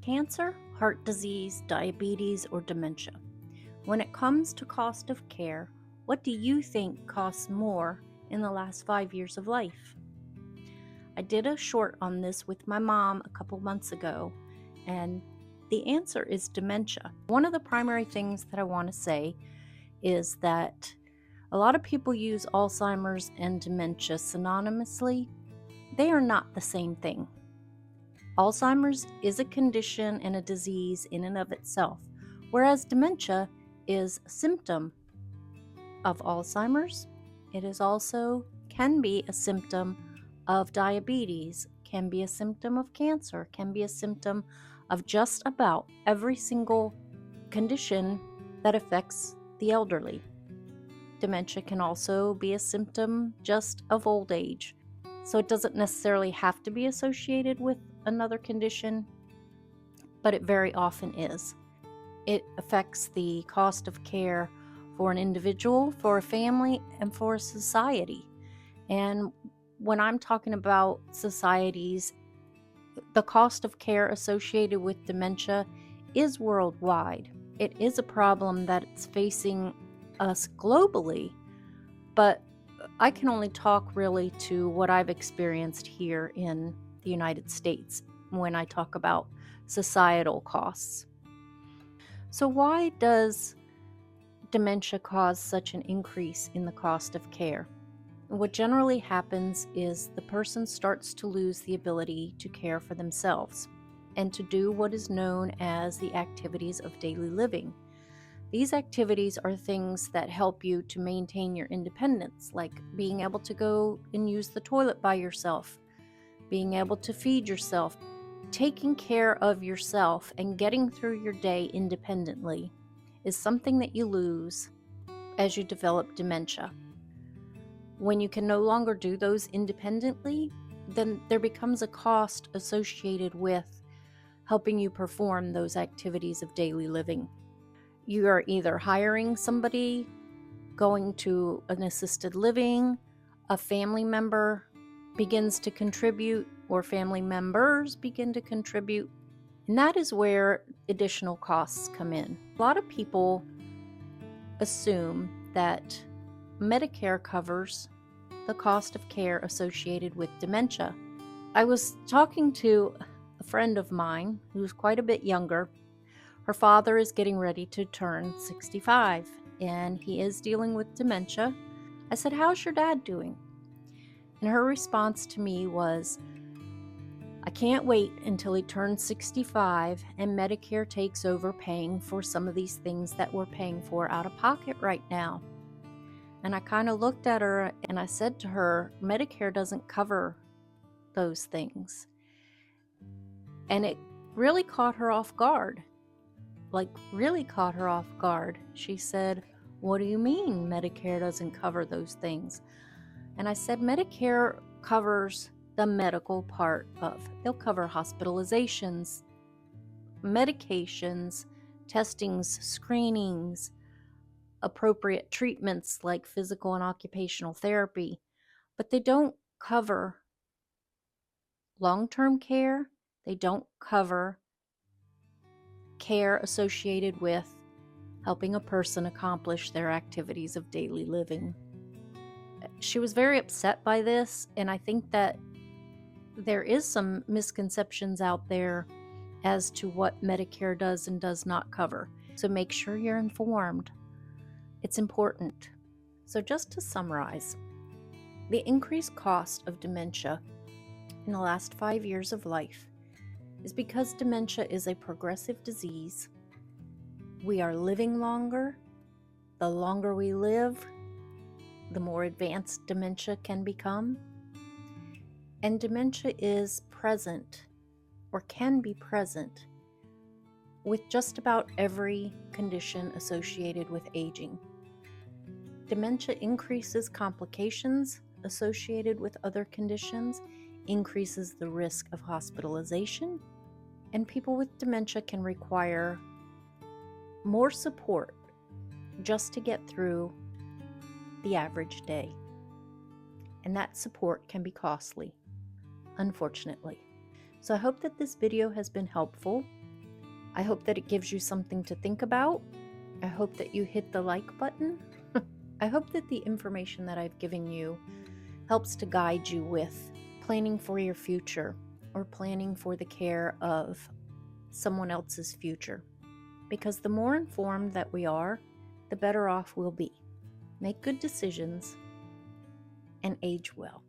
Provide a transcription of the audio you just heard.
Cancer, heart disease, diabetes, or dementia. When it comes to cost of care, what do you think costs more in the last 5 years of life? I did a short on this with my mom a couple months ago, and the answer is dementia. One of the primary things that I want to say is that a lot of people use Alzheimer's and dementia synonymously. They are not the same thing. Alzheimer's is a condition and a disease in and of itself, whereas dementia is a symptom of Alzheimer's. It is also can be a symptom of diabetes, can be a symptom of cancer, can be a symptom of just about every single condition that affects the elderly. Dementia can also be a symptom just of old age. So it doesn't necessarily have to be associated with another condition, but it very often is. It affects the cost of care for an individual, for a family, and for a society. And when I'm talking about societies, the cost of care associated with dementia is worldwide. It is a problem that's facing us globally, but I can only talk really to what I've experienced here in the United States when I talk about societal costs. So why does dementia cause such an increase in the cost of care? What generally happens is the person starts to lose the ability to care for themselves and to do what is known as the activities of daily living. These activities are things that help you to maintain your independence, like being able to go and use the toilet by yourself, being able to feed yourself, taking care of yourself and getting through your day independently is something that you lose as you develop dementia. When you can no longer do those independently, then there becomes a cost associated with helping you perform those activities of daily living. You are either hiring somebody, going to an assisted living, a family member begins to contribute, or family members begin to contribute, and that is where additional costs come in. A lot of people assume that Medicare covers the cost of care associated with dementia. I was talking to a friend of mine who's quite a bit younger. Her father is getting ready to turn 65, and he is dealing with dementia. I said, "How's your dad doing?" And her response to me was, "I can't wait until he turns 65 and Medicare takes over paying for some of these things that we're paying for out of pocket right now." And I kind of looked at her and I said to her, Medicare doesn't cover those things. And it really caught her off guard. Really caught her off guard. She said, "What do you mean Medicare doesn't cover those things?" And I said, Medicare covers the medical part of. They'll cover hospitalizations, medications, testings, screenings, appropriate treatments like physical and occupational therapy, but they don't cover long-term care. They don't cover care associated with helping a person accomplish their activities of daily living. She was very upset by this, and I think that there is some misconceptions out there as to what Medicare does and does not cover. So make sure you're informed. It's important. So just to summarize, the increased cost of dementia in the last 5 years of life is because dementia is a progressive disease. We are living longer. The longer we live, the more advanced dementia can become. And dementia is present, or can be present, with just about every condition associated with aging. Dementia increases complications associated with other conditions, increases the risk of hospitalization, and people with dementia can require more support just to get through the average day. And that support can be costly, unfortunately. So I hope that this video has been helpful. I hope that it gives you something to think about. I hope that you hit the like button. I hope that the information that I've given you helps to guide you with planning for your future or planning for the care of someone else's future. Because the more informed that we are, the better off we'll be. Make good decisions and age well.